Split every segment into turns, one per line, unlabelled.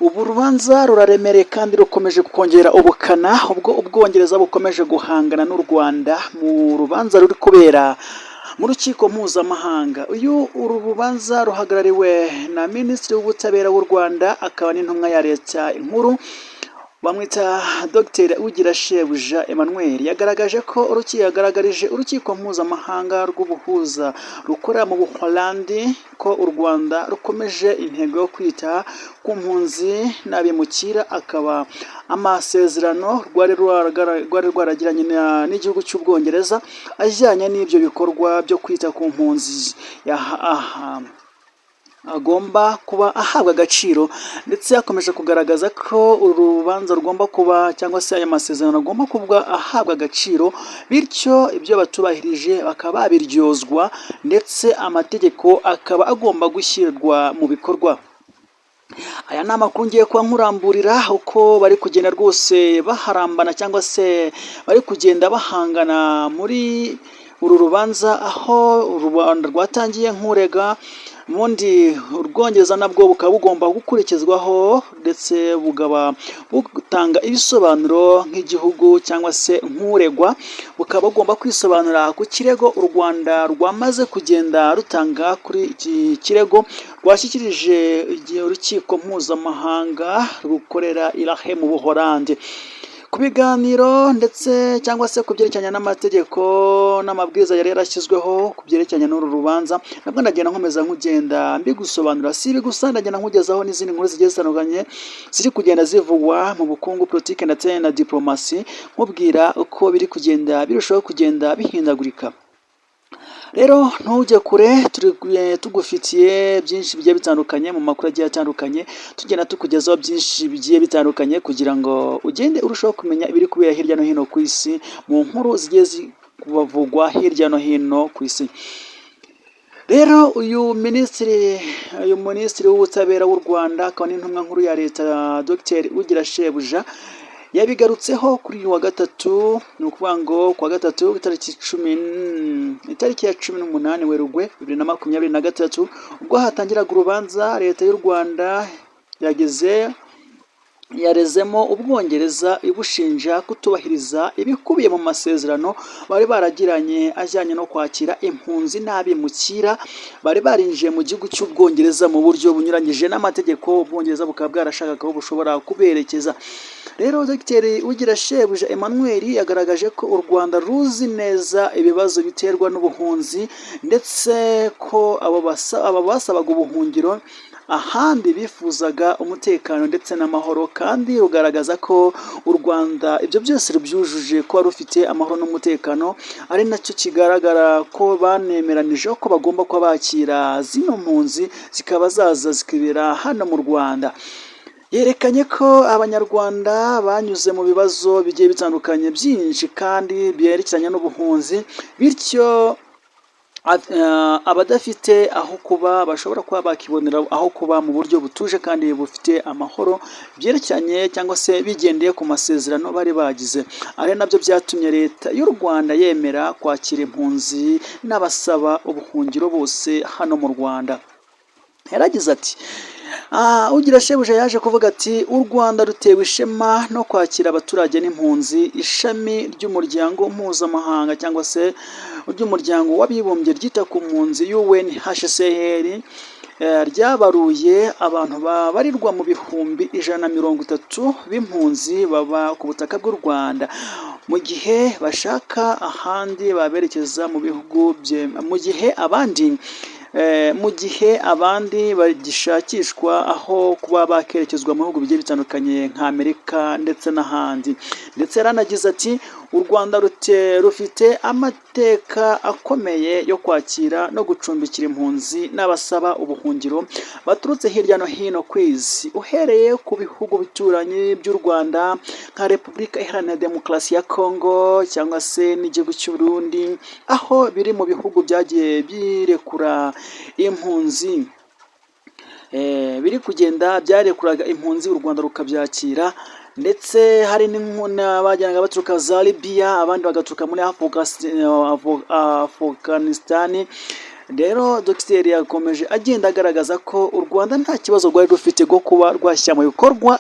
ubu rubanza ruraremereye kandi rukomeje kongera ubukana ubwo Ubwongereza bukomeje guhangana n'u Rwanda mu rubanza ruri kubera mu rukiko mpuzamahanga. Uru rubanza ruhagarariwe na Minisitiri w'Ubutabera w'u Rwanda akaba n'intumwa ya leta nkuru bamwita Dr Ugirashebuja Emmanuel, yagaragarije urukiko mpuzamahanga rw'ubuhuza rukorera mu Buholandi ko u Rwanda rukomeje intego yo kwita ku mpunzi n'abimukira, akaba amasezerano rwari rwaragiranye n'igihugu cy'Ubwongereza ajyanye n'ibyo bikorwa byo kwita ku mpunzi agomba kuba ahabwa agaciro, ndetse yakomeje kugaragaza ko uru rubanza rugomba kuba cyangwa se aya masezerano agomba kuba ahabwa agaciro, bityo ibyo batubahirije bakaba babiryozwa ndetse amategeko akaba agomba gushyirwa mu bikorwa. Aya ni amakuru ngiye kuba nkuramburira uko bari kugenda rwose baharambana cyangwa se bari kugenda bahangana muri uru rubanza, aho u Rwanda rwatangiye nk'urega ubundi Ubwongereza nabwo bukaba bugomba gukurikizwaho ndetse bukaba butanga ibisobanuro nk'igihugu cyangwa se nk'uregwa, bukaba bugomba kwisobanura ku kirego u Rwanda rwamaze kugenda rutanga kuri iki kirego rwashyikirije urukiko mpuzamahanga rukorera i La Haye mu Buholandi. Ku biganiro ndetse cyangwa se ku byerekeranye n'amategeko n'amabwiriza yari yarashyizweho ku byerekeranye n'uru rubanza, nabwo ndagenda nkomeza nkugenda mbigusobanura. Si ibi gusa, ndagenda nkugezaho n'izindi nkuru zigiye zitandukanye ziri kugenda zivugwa mu bukungu, politiki ndetse na diplomasi, nkubwira uko biri kugenda birushaho kugenda bihindagurika. Rero ntujye kure, tugufitiye byinshi bigiye bitandukanye mu makuru agiye atandukanye, tugenda tukugezaho byinshi bigiye bitandukanye kugira ngo ugende urushaho kumenya ibiri kubera hirya no hino ku isi mu nkuru zigiye zivugwa hirya no hino ku isi. Rero uyu minisitiri w'ubutabera w'u Rwanda akaba n'intumwa nkuru ya leta Dr Ugirashebuja yabigarutseho kuri uyu wa gatatu, ni ukuvuga ngo ku wa gatatu itariki ya 18 Werurwe 2023 ubwo hatangiraga urubanza leta y'u Rwanda yarezemo Ubwongereza ibushinja kutubahiriza ibikubiye mu masezerano bari baragiranye ajyanye no kwakira impunzi n'abimukira bari barinjiye mu gihugu cy'Ubwongereza mu buryo bunyuranyije n'amategeko. Ubwongereza bukaba bwarashakaga ko bushobora kuberekeza. Rero Dr Ugirashebuja Emmanuel yagaragaje ko u Rwanda ruzi neza ibibazo biterwa n'ubuhunzi, ndetse ko abo basabaga ubuhungiro ahandi bifuzaga umutekano ndetse n'amahoro, kandi rugaragaza ko u Rwanda ibyo byose rubyujuje, kuba rufite amahoro n'umutekano, ari nacyo kigaragara ko banemeranije ko bagomba kuba bakira zino mpunzi zikaba zaza zikibera hano mu Rwanda. Yerekanye ko abanyarwanda banyuze mu bibazo bigiye bitandukanye byinshi kandi byerekeranye n'ubuhunzi, bityo abadafite aho kuba bashobora kuba bakibonera aho kuba mu buryo butuje kandi bufite amahoro, byerekeranye cyangwa se bigendeye ku masezerano bari bagize. Ari nabyo byatumye leta y'u Rwanda yemera kwakira impunzi n'abasaba ubuhungiro bose hano mu Rwanda. Yaragize ati Ugirashebuja yaje kuvuga ati u Rwanda rutewe ishema no kwakira abaturage n'impunzi. Ishami ry'umuryango mpuzamahanga cyangwa se ry'umuryango w'abibumbye ryita ku mpunzi UNHCR ryabaruye abantu babarirwa mu bihumbi 130 b'impunzi baba ku butaka bw'u Rwanda, mu gihe bashaka ahandi baberekeza mu bihugu bye, mu gihe abandi bagishakishwa aho kuba bakerekezwa mu bihugu bigiye bitandukanye nka Amerika ndetse n'ahandi. Ndetse yaranagize ati u Rwanda rufite amateka akomeye yo kwakira no gucumbikira impunzi n'abasaba ubuhungiro baturutse hirya no hino ku isi, uhereye ku bihugu bituranyi by'u Rwanda nka Repubulika Iharanira Demokarasi ya Kongo cyangwa se n'igihugu cy'u Burundi, aho biri mu bihugu byagiye birekura impunzi, biri kugenda byarekuraga impunzi u Rwanda rukabyakira, ndetse hari n'abajyanaga baturuka za Libya, abandi bagaturuka muri Afghanistan, rero Dogiteri yakomeje agenda agaragaza ko u Rwanda nta kibazo rwari rufite rwo kuba rwashyira mu bikorwa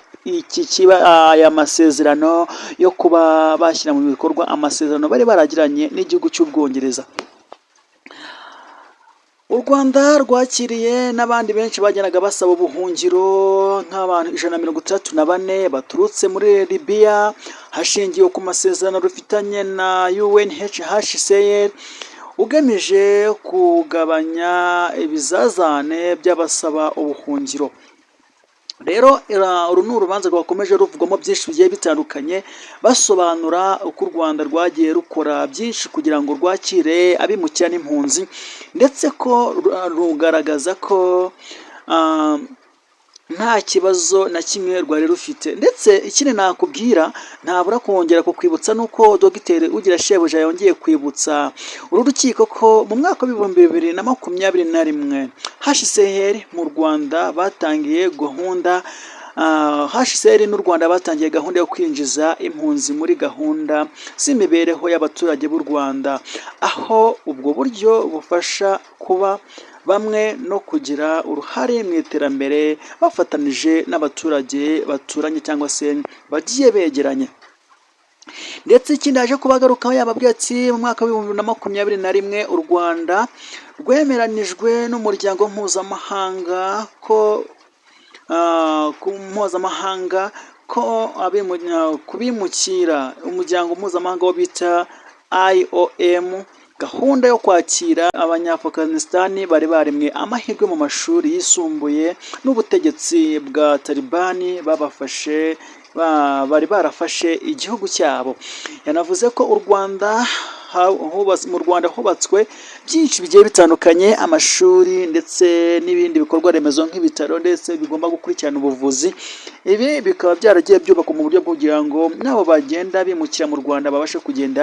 aya masezerano yo kuba bashyira mu bikorwa amasezerano bari baragiranye n'igihugu cy'Ubwongereza. U Rwanda rwakiriye n'abandi benshi bagendaga basaba ubuhungiro nk'abantu 134 baturutse muri Libya hashingiwe ku masezerano rufitanye na UNHCR ugamije kugabanya ibizazane by'abasaba ubuhungiro. Rero uru ni urubanza rwakomeje ruvugwamo byinshi bigiye bitandukanye, basobanura uko u Rwanda rwagiye rukora byinshi kugira ngo rwakire abimukira n'impunzi, ndetse ko rugaragaza ko nta kibazo na kimwe rwari rufite. Ndetse ikindi nakubwira ntabura kongera kukwibutsa nuko Dogiteri Ugira Shebuja yongeye kwibutsa uru rukiko ko mu mwaka w'ibihumbi 2021 HCR mu Rwanda batangiye gahunda HCR n'u Rwanda batangiye gahunda yo kwinjiza impunzi muri gahunda z'imibereho y'abaturage b'u Rwanda, aho ubwo buryo bufasha kuba bamwe no kugira uruhare mu iterambere bafatanije n'abaturage baturanye cyangwa se bagiye begeranye. Ndetse ikindi yaje kubagarukaho yababwiye ati mu mwaka w'ibihumbi 2021 u Rwanda rwemeranijwe n'umuryango mpuzamahanga ko kubimukira, umuryango mpuzamahanga wo bita IOM, gahunda yo kwakira Abanya-Afghanistan bari baremwe amahirwe mu mashuri yisumbuye n'ubutegetsi bwa Talibani bari barafashe igihugu cyabo. Yanavuze ko mu Rwanda hubatswe byinshi bigiye bitandukanye, amashuri ndetse n'ibindi bikorwa remezo nk'ibitaro ndetse bigomba gukurikirana ubuvuzi. Ibi bikaba byaragiye byubakwa mu buryo kugira ngo nabo bagenda bimukira mu Rwanda babashe kugenda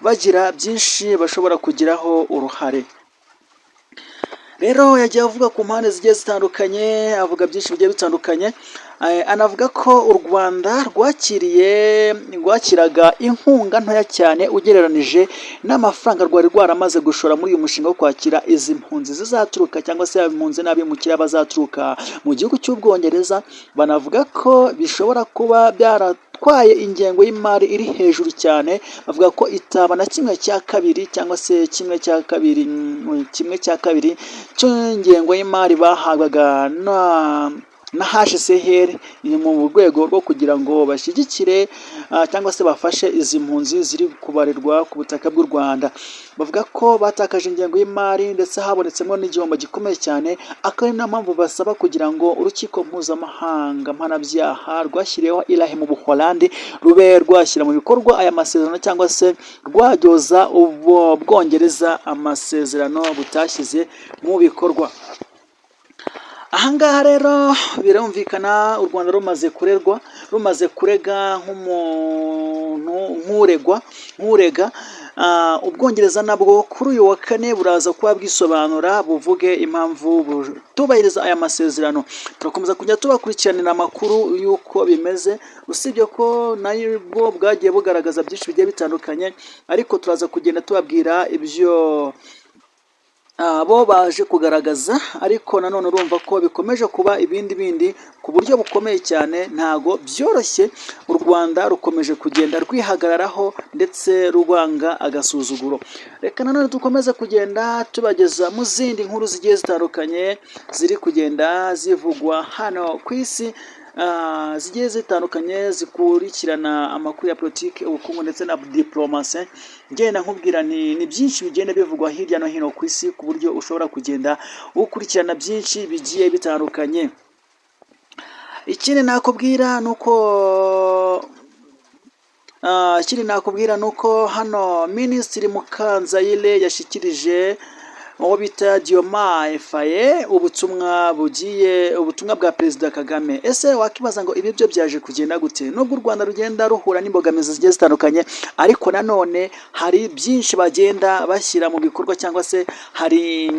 bagira byinshi bashobora kugiraho uruhare. Rero yagiye avuga ku mpande zigiye zitandukanye, avuga byinshi bigiye bitandukanye, anavuga ko u Rwanda rwakiraga inkunga ntoya cyane ugereranije n'amafaranga rwari rwaramaze gushora muri uyu mushinga wo kwakira izi mpunzi zizaturuka cyangwa se impunzi n'abimukira bazaturuka mu gihugu cy'Ubwongereza. Banavuga ko bishobora kuba byaratwaye ingengo y'imari iri hejuru cyane, bavuga ko itaba na kimwe cya kabiri cyangwa se kimwe cya kabiri cy'ingengo y'imari bahabwaga na HCR mu rwego rwo kugira ngo bashyigikire cyangwa se bafashe izi mpunzi ziri kubarirwa ku butaka bw'u Rwanda. Bavuga ko batakaje ingengo y'imari ndetse habonetsemo n'igihombo gikomeye cyane, akaba ari nayo mpamvu basaba kugira ngo urukiko mpuzamahanga mpanabyaha rwashyiriweho i La Haye mu Buholandi rube rwashyira mu bikorwa aya masezerano cyangwa se rwaryoza Ubwongereza amasezerano butashyize mu bikorwa. Ahangaha rero birumvikana u Rwanda rumaze kurega nk'urega. Ubwongereza nabwo kuri uyu wa kane buraza kuba bwisobanura buvuge impamvu butubahiriza aya masezerano. Turakomeza kujya tubakurikiranira amakuru y'uko bimeze, usibye ko nabwo bwagiye bugaragaza byinshi bigiye bitandukanye, ariko turaza kugenda tubabwira ibyo bo baje kugaragaza, ariko nanone urumva ko bikomeje kuba ibindi ku buryo bukomeye cyane, ntago byoroshye. U Rwanda rukomeje kugenda rwihagararaho ndetse rubanga agasuzuguro. Reka nanone dukomeze kugenda tubageza mu zindi nkuru zigiye zitandukanye ziri kugenda zivugwa hano ku isi, zigiye zitandukanye zikurikirana amakuru ya politiki, ubukungu ndetse na diplomasi. Ngenda nkubwira ni byinshi bigenda bivugwa hirya no hino ku isi ku buryo ushobora kugenda ukurikirana byinshi bigiye bitandukanye. Ikindi nakubwira nuko hano Minisitiri Mukanzayire yashyikirije uwo bita Diomaye Faye ubutumwa bwa Perezida Kagame. Ese wakibaza ngo ibi byo byaje kugenda gute? Nubwo u Rwanda rugenda ruhura n'imbogamizi zigiye zitandukanye, ariko nanone hari byinshi bagenda bashyira mu bikorwa, cyangwa se hari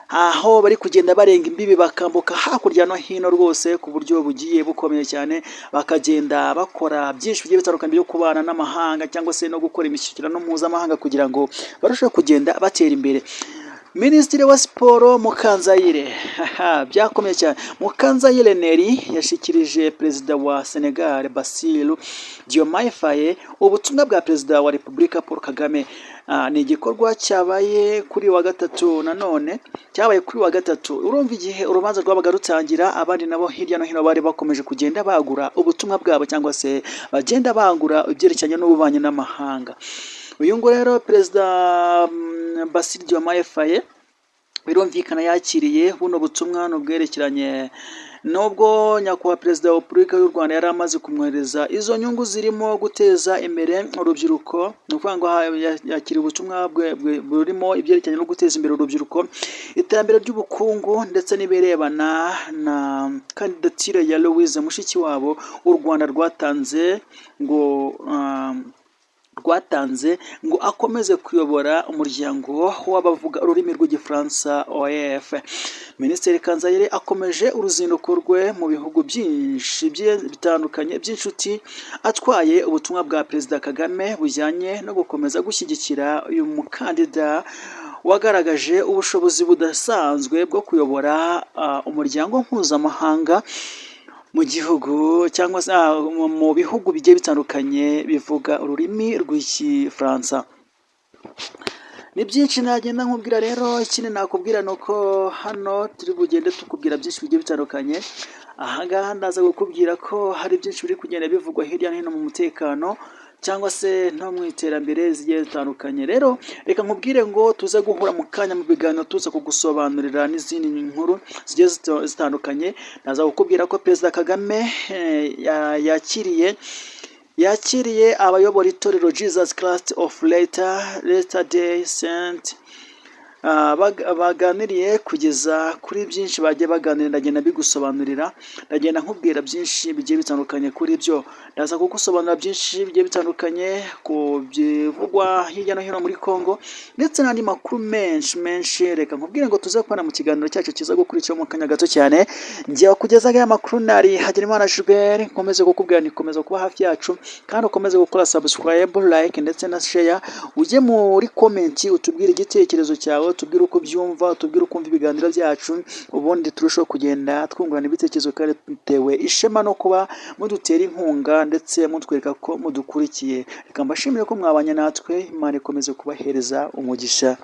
aho bari kugenda barenga imbibi bakambuka hakurya no hino rwose ku buryo bugiye bukomeye cyane, bakagenda bakora byinshi bigiye bitandukanye byo kubana n'amahanga cyangwa se no gukora imishyikirano mpuzamahanga kugira ngo barusheho kugenda batera imbere. Minisitiri wa Siporo Mukanzayire byakomeye cyane. Mukanzayire Neri yashyikirije Perezida wa Senegal Bassirou Diomaye Faye ubutumwa bwa Perezida wa Repubulika Paul Kagame. Ni igikorwa cyabaye kuri wa gatatu, nanone cyabaye kuri wa gatatu. Urumva igihe urubanza rwabaga rutangira, abandi nabo hirya no hino bari bakomeje kugenda bagura ubutumwa bwabo, cyangwa se bagenda bagura ibyerekeranye n'ububanyi n'amahanga. Uyu ngo rero Perezida Bassirou Diomaye Faye birumvikana yakiriye buno butumwa n'ubwerekeranye nubwo nyakubahwa Perezida wa Repubulika y'u Rwanda yari amaze kumwohereza izo nyungu zirimo guteza imbere urubyiruko. Ni ukuvuga ngo yakiriye ubutumwa burimo ibyerekeranye no guteza imbere urubyiruko, iterambere ry'ubukungu ndetse n'ibirebana na kandidatire ya Louise Mushikiwabo u Rwanda rwatanze ngo akomeze kuyobora umuryango w'abavuga ururimi rw'igifaransa OEF. Minisitiri Kanzayire akomeje uruzinduko rwe mu bihugu byinshi bitandukanye by'inshuti, atwaye ubutumwa bwa Perezida Kagame bujyanye no gukomeza gushyigikira uyu mukandida wagaragaje ubushobozi budasanzwe bwo kuyobora umuryango mpuzamahanga mu gihugu, cyangwa se mu bihugu bigiye bitandukanye bivuga ururimi rw'igifaransa. Ni byinshi nagenda nkubwira rero, ikindi nakubwira ni uko hano turi bugende tukubwira byinshi bigiye bitandukanye. Ahangaha ndaza kukubwira ko hari byinshi biri kugenda bivugwa hirya no hino mu mutekano, cyangwa se no mu iterambere zigiye zitandukanye. Rero reka nkubwire ngo tuze guhura mu kanya mu biganiro, tuza kugusobanurira n'izindi nkuru zigiye zitandukanye. Ndaza kukubwira ko Perezida Kagame yakiriye abayobora itorero Jesus Christ of Latter-day Saints, baganiriye kugeza kuri byinshi bagiye baganira. Ndagenda bigusobanurira, ndagenda nkubwira byinshi bigiye bitandukanye kuri byo. Ndaza kugusobanurira byinshi bigiye bitandukanye ku bivugwa hirya no hino muri Congo, ndetse n'andi makuru menshi. Reka nkubwire ngo tuze kubana mu kiganiro cyacu kiza gukurikiraho mu kanya gato cyane. Ngiye kugezaho aya makuru, nari Hagenimana Gilbert, nkomeze kukubwira nikomeza kuba hafi yacu, kandi ukomeze gukora subscribe, like ndetse na share. Ujye muri comment utubwire igitekerezo cyawe, tubwire uko byumva, tubwire uko umva ibiganiro byacu, ubundi turushaho kugenda twungurana ibitekerezo, kandi dutewe ishema no kuba mudutera inkunga ndetse mutwereka ko mudukurikiye. Reka mbashimire ko mwabanye natwe, Imana ikomeze kubahereza umugisha.